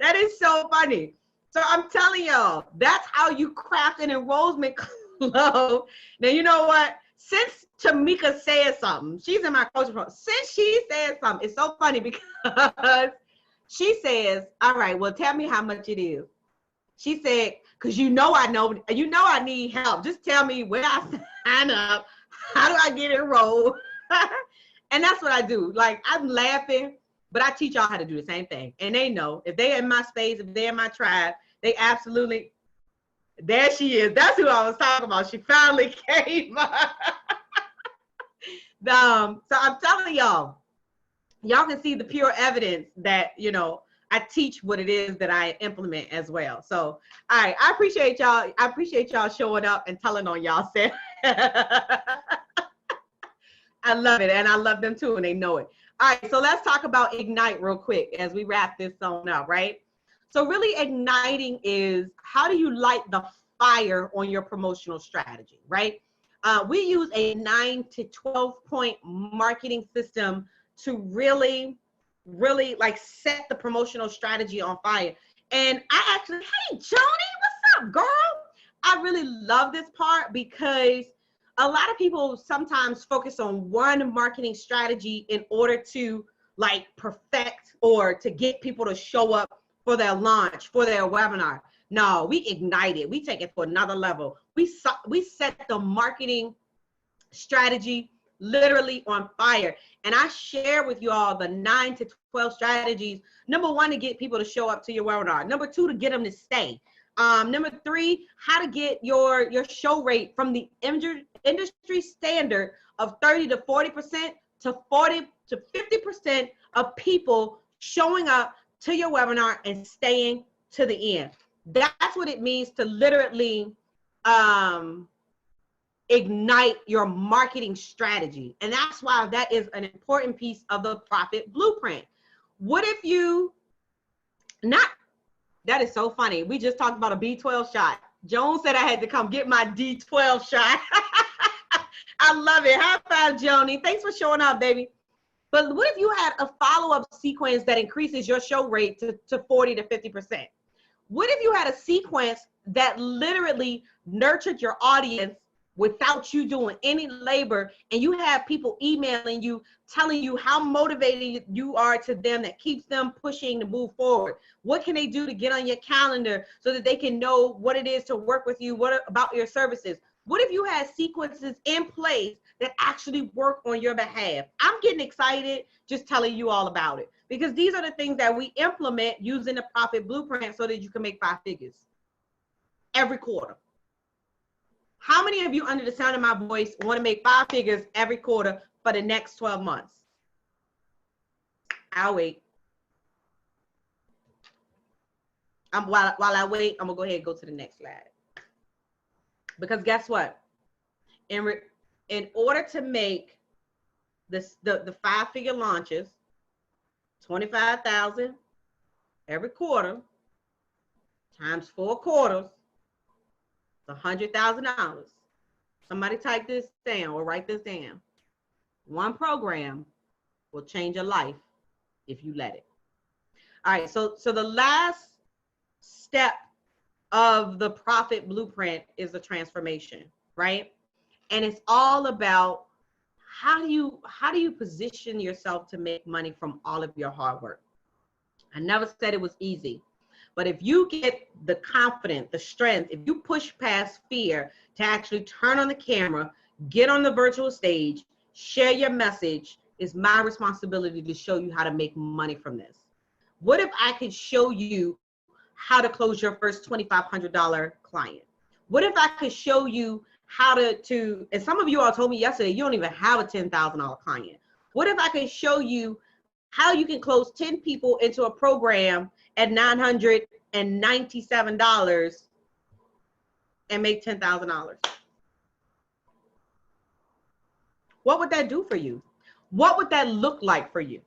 That is so funny. So I'm telling y'all, that's how you craft an enrollment close. Now, you know what? Since Tamika said something, she's in my coaching program. Since she said something, it's so funny because she says, all right, well, tell me how much it is. She said, because you know I need help. Just tell me where I sign up. How do I get enrolled? And that's what I do. Like, I'm laughing, but I teach y'all how to do the same thing. And they know, if they're in my space, if they're in my tribe, they absolutely, there she is. That's who I was talking about. She finally came up. So I'm telling y'all can see the pure evidence that, you know, I teach what it is that I implement as well. So, all right, I appreciate y'all. I appreciate y'all showing up and telling on y'all. I love it, and I love them too, and they know it. All right, so let's talk about Ignite real quick as we wrap this on up, right? So really igniting is, how do you light the fire on your promotional strategy, right? We use a 9 to 12 point marketing system to really like set the promotional strategy on fire. And I actually, hey, Joni, what's up, girl? I really love this part because a lot of people sometimes focus on one marketing strategy in order to like perfect or to get people to show up for their launch, for their webinar. No, we ignite it. We take it to another level. We set the marketing strategy literally on fire. And I share with you all the 9 to 12 strategies. Number 1, to get people to show up to your webinar. Number 2, to get them to stay. Number 3, how to get your show rate from the industry standard of 30 to 40% to 40 to 50% of people showing up to your webinar and staying to the end. That's what it means to literally ignite your marketing strategy. And that's why that is an important piece of the profit blueprint. What if you that is so funny. We just talked about a B12 shot. Joan said I had to come get my D12 shot. I love it. High five, Joni. Thanks for showing up, baby. But what if you had a follow-up sequence that increases your show rate to 40 to 50%? What if you had a sequence that literally nurtured your audience without you doing any labor, and you have people emailing you, telling you how motivated you are to them, that keeps them pushing to move forward? What can they do to get on your calendar so that they can know what it is to work with you, what about your services? What if you had sequences in place that actually work on your behalf? I'm getting excited just telling you all about it, because these are the things that we implement using the profit blueprint so that you can make 5 figures every quarter. How many of you under the sound of my voice want to make 5 figures every quarter for the next 12 months? I'll wait. While I wait, I'm going to go ahead and go to the next slide. Because guess what? In order to make this, the 5-figure launches, 25,000 every quarter times 4 quarters, it's $100,000. Somebody type this down or write this down. One program will change your life if you let it. All right, so the last step of the profit blueprint is the transformation, right? And it's all about how do you position yourself to make money from all of your hard work. I never said it was easy. But if you get the confidence, the strength, if you push past fear to actually turn on the camera, get on the virtual stage, share your message, it's my responsibility to show you how to make money from this. What if I could show you how to close your first $2,500 client? What if I could show you how to, and some of you all told me yesterday, you don't even have a $10,000 client. What if I could show you how you can close 10 people into a program at $997 and make $10,000? What would that do for you? What would that look like for you?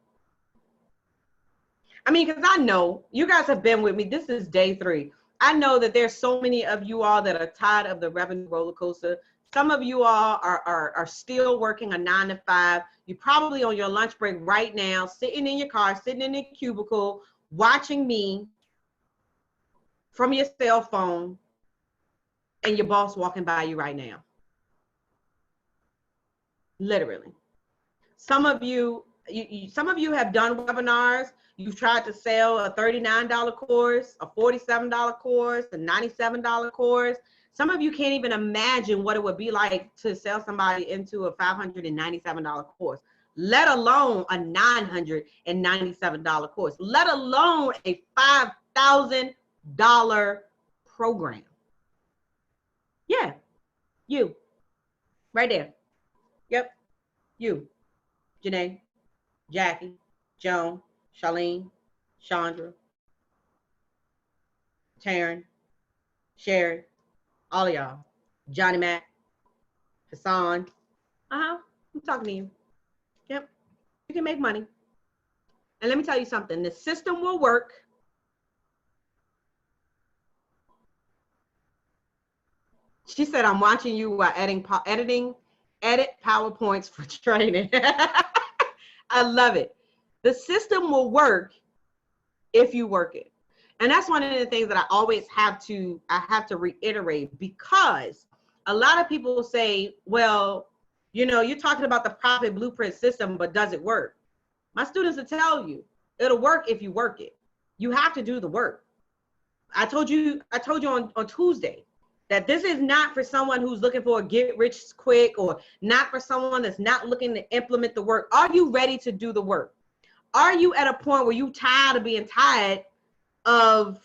I mean, because I know you guys have been with me. This is day 3. I know that there's so many of you all that are tired of the revenue roller coaster. Some of you all are still working a 9 to 5. You're probably on your lunch break right now, sitting in your car, sitting in a cubicle, watching me from your cell phone, and your boss walking by you right now. Literally. Some of you have done webinars. You've tried to sell a $39 course, a $47 course, a $97 course. Some of you can't even imagine what it would be like to sell somebody into a $597 course, let alone a $997 course, let alone a $5,000 program. Yeah, you, right there. Yep, you, Janae, Jackie, Joan, Charlene, Chandra, Taryn, Sherry, all of y'all, Johnny Mac, Hassan. I'm talking to you. Yep, you can make money. And let me tell you something, the system will work. She said, I'm watching you while edit PowerPoints for training. I love it. The system will work if you work it. And that's one of the things that I always have to reiterate, because a lot of people say, well, you know, you're talking about the profit blueprint system, but does it work? My students will tell you, it'll work if you work it. You have to do the work. I told you on Tuesday that this is not for someone who's looking for a get rich quick, or not for someone that's not looking to implement the work. Are you ready to do the work? Are you at a point where you're tired of being tired of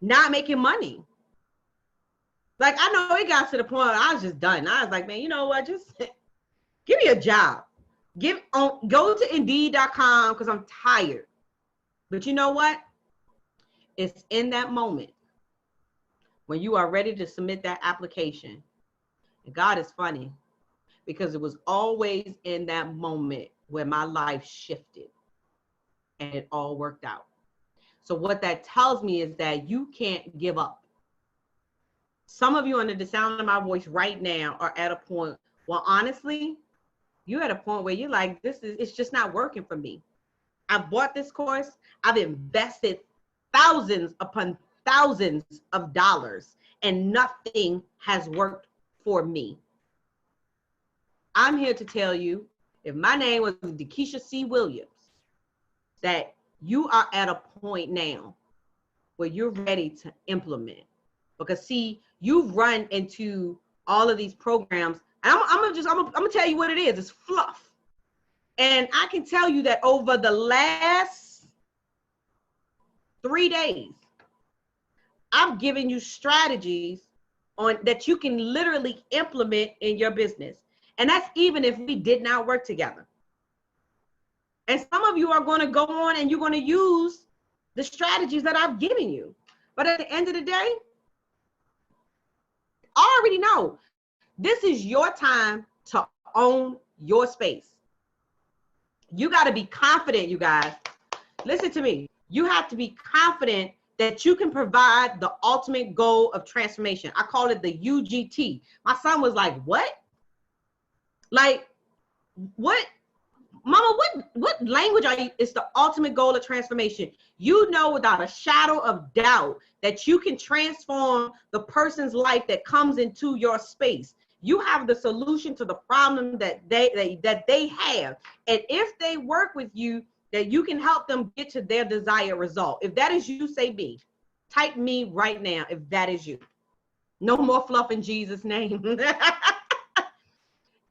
not making money? Like, I know it got to the point where I was just done. I was like, man, you know what? Just give me a job. Go to Indeed.com, because I'm tired. But you know what? It's in that moment when you are ready to submit that application. And God is funny, because it was always in that moment where my life shifted and it all worked out. So what that tells me is that you can't give up. Some of you under the sound of my voice right now are at a point, well, honestly, you're at a point where you're like, it's just not working for me. I've bought this course. I've invested thousands upon thousands of dollars and nothing has worked for me. I'm here to tell you, if my name was Dekeisha C. Williams, that you are at a point now where you're ready to implement. Because see, you've run into all of these programs, and I'm gonna tell you what it is. It's fluff. And I can tell you that over the last 3 days, I've given you strategies on that you can literally implement in your business. And that's even if we did not work together. And some of you are going to go on and you're going to use the strategies that I've given you. But at the end of the day, I already know this is your time to own your space. You got to be confident, you guys. Listen to me. You have to be confident that you can provide the ultimate goal of transformation. I call it the UGT. My son was like, what? Like, what? Mama, what language are you? It's the ultimate goal of transformation. You know without a shadow of doubt that you can transform the person's life that comes into your space. You have the solution to the problem that they have. And if they work with you, that you can help them get to their desired result. If that is you, say me. Type me right now if that is you. No more fluff in Jesus' name.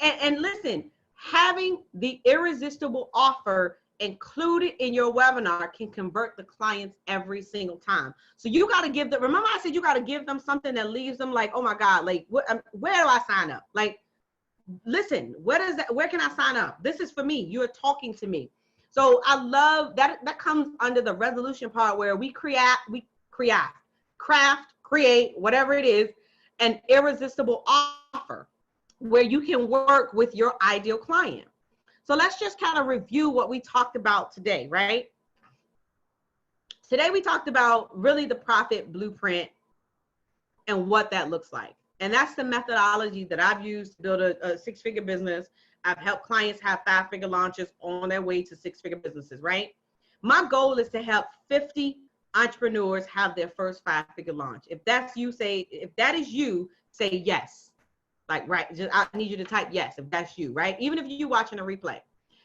and listen, having the irresistible offer included in your webinar can convert the clients every single time. So you got to give them, remember I said you got to give them something that leaves them like, oh my God, like where do I sign up? Like, listen, where can I sign up? This is for me. You're talking to me. So I love that. That comes under the resolution part where we craft, create, whatever it is, an irresistible offer where you can work with your ideal client. So let's just kind of review what we talked about today, right? Today we talked about really the profit blueprint and what that looks like. And that's the methodology that I've used to build a six-figure business. I've helped clients have 5-figure launches on their way to 6-figure businesses, right? My goal is to help 50 entrepreneurs have their first 5-figure launch. If that's you, if that is you, say yes. Like, right, I need you to type yes if that's you, right? Even if you're watching a replay.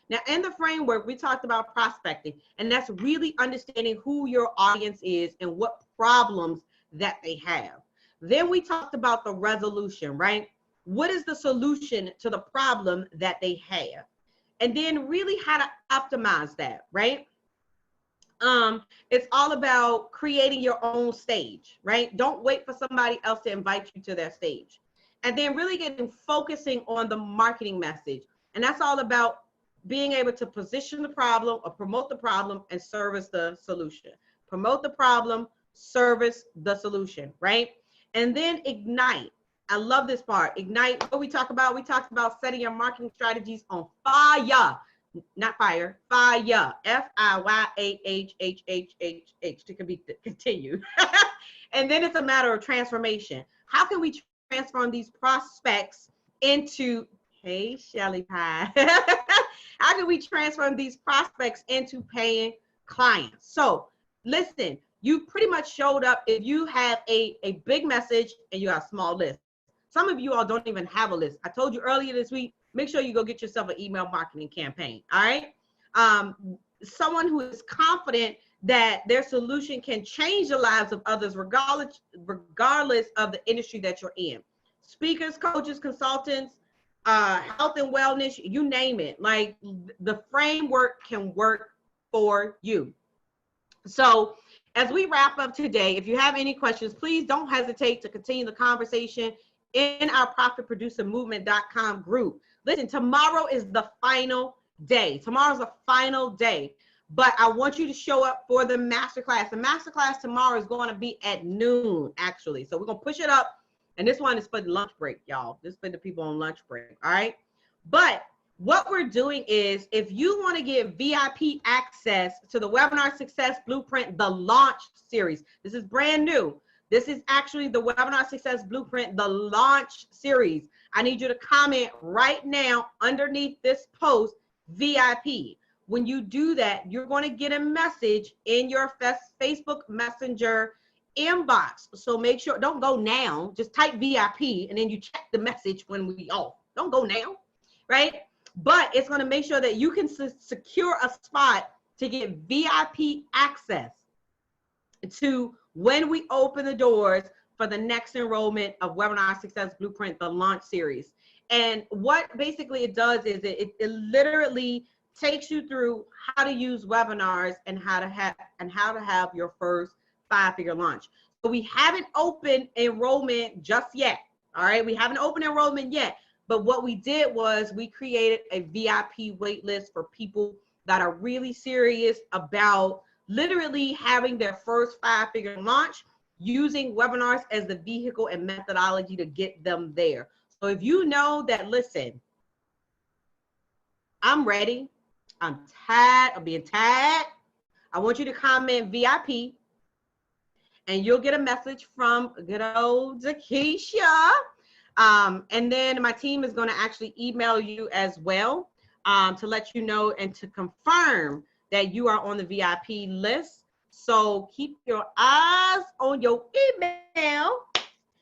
Now, in the framework, we talked about prospecting, and that's really understanding who your audience is and what problems that they have. Then we talked about the resolution, right? What is the solution to the problem that they have? And then really how to optimize that, right? It's all about creating your own stage, right? Don't wait for somebody else to invite you to their stage. And then really focusing on the marketing message. And that's all about being able to position the problem or promote the problem and service the solution. Promote the problem, service the solution, right? And then ignite. I love this part. Ignite, what we talk about? We talked about setting your marketing strategies on fire. Not fire, fire. F-I-Y-A-H-H-H-H-H to continue. And then it's a matter of transformation. How can we transform these prospects into, hey, Shelly Pie. How can we transform these prospects into paying clients? So listen, you pretty much showed up if you have a big message and you have a small list. Some of you all don't even have a list. I told you earlier this week, make sure you go get yourself an email marketing campaign, all right? Someone who is confident that their solution can change the lives of others regardless of the industry that you're in. Speakers, coaches, consultants, health and wellness, you name it. Like, the framework can work for you. So as we wrap up today, if you have any questions, please don't hesitate to continue the conversation in our ProfitProducerMovement.com group. Listen, tomorrow is the final day. Tomorrow's the final day. but I want you to show up for the masterclass. The masterclass tomorrow is going to be at noon, actually. So we're going to push it up. And this one is for the lunch break, y'all. This is for the people on lunch break, all right? But what we're doing is, if you want to get VIP access to the Webinar Success Blueprint, the launch series, this is brand new. This is actually the Webinar Success Blueprint, the launch series. I need you to comment right now underneath this post, VIP. When you do that, you're going to get a message in your Facebook Messenger inbox. So make sure, don't go now, just type VIP and then you check the message when we off. Don't go now, right? But it's going to make sure that you can secure a spot to get VIP access to when we open the doors for the next enrollment of Webinar Success Blueprint, the launch series. And what basically it does is it literally takes you through how to use webinars and how to have your first 5-figure launch. So we haven't opened enrollment just yet. All right, we haven't opened enrollment yet. But what we did was we created a VIP wait list for people that are really serious about literally having their first 5-figure launch, using webinars as the vehicle and methodology to get them there. So if you know that, listen, I'm ready, I'm tired of being tired, I want you to comment VIP, and you'll get a message from good old Dakisha. And then my team is going to actually email you as well to let you know and to confirm that you are on the VIP list. So keep your eyes on your email.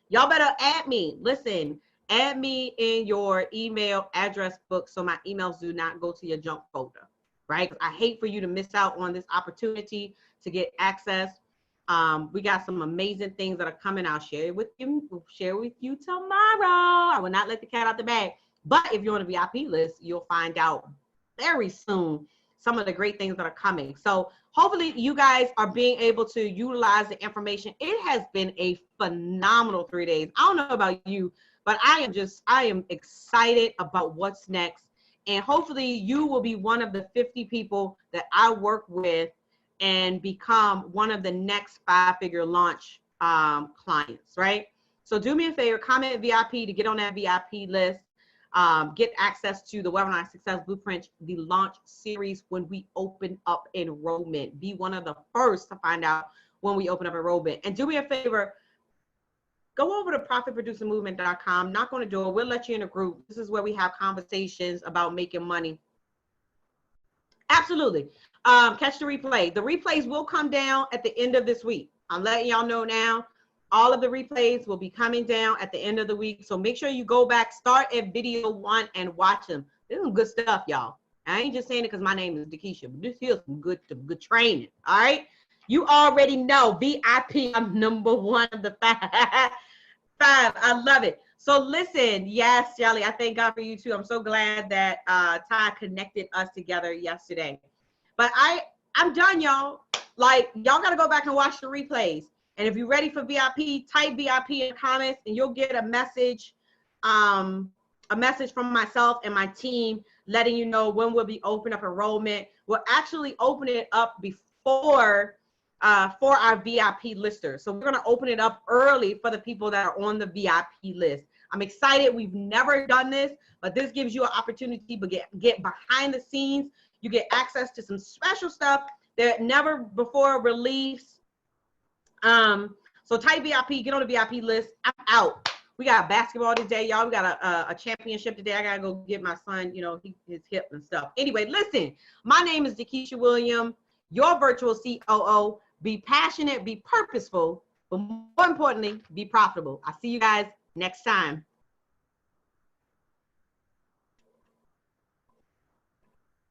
Y'all better add me. Listen, add me in your email address book so my emails do not go to your junk folder, right? I hate for you to miss out on this opportunity to get access. We got some amazing things that are coming. I'll share with you tomorrow. I will not let the cat out the bag. But if you're on the VIP list, you'll find out very soon some of the great things that are coming. So hopefully you guys are being able to utilize the information. It has been a phenomenal 3 days. I don't know about you, but I am excited about what's next. And hopefully you will be one of the 50 people that I work with and become one of the next 5-figure launch clients, right? So do me a favor, comment VIP to get on that VIP list. Get access to the Webinar Success Blueprint, the launch series when we open up enrollment. Be one of the first to find out when we open up enrollment. And do me a favor, go over to profitproducermovement.com, knock on the door. We'll let you in a group. This is where we have conversations about making money. Absolutely. Catch the replay. The replays will come down at the end of this week. I'm letting y'all know now. All of the replays will be coming down at the end of the week. So make sure you go back, start at video 1 and watch them. This is some good stuff, y'all. I ain't just saying it because my name is Dakisha, but this here's some good training. All right. You already know VIP. I'm #1 of the 5. I love it. So listen, yes, Shelly, I thank God for you too. I'm so glad that Ty connected us together yesterday. But I'm done, y'all. Like, y'all got to go back and watch the replays. And if you're ready for VIP, type VIP in the comments and you'll get a message from myself and my team letting you know when we'll be opening up enrollment. We'll actually open it up before for our VIP listers. So we're going to open it up early for the people that are on the VIP list. I'm excited. We've never done this, but this gives you an opportunity to get behind the scenes. You get access to some special stuff that never before released. So type VIP, get on the VIP list. I'm out. We got basketball today, y'all. We got a championship today. I gotta go get my son, you know, his hip and stuff. Anyway, listen, my name is Dakisha Williams, your virtual COO. Be passionate, be purposeful, but more importantly, be profitable. I'll see you guys next time.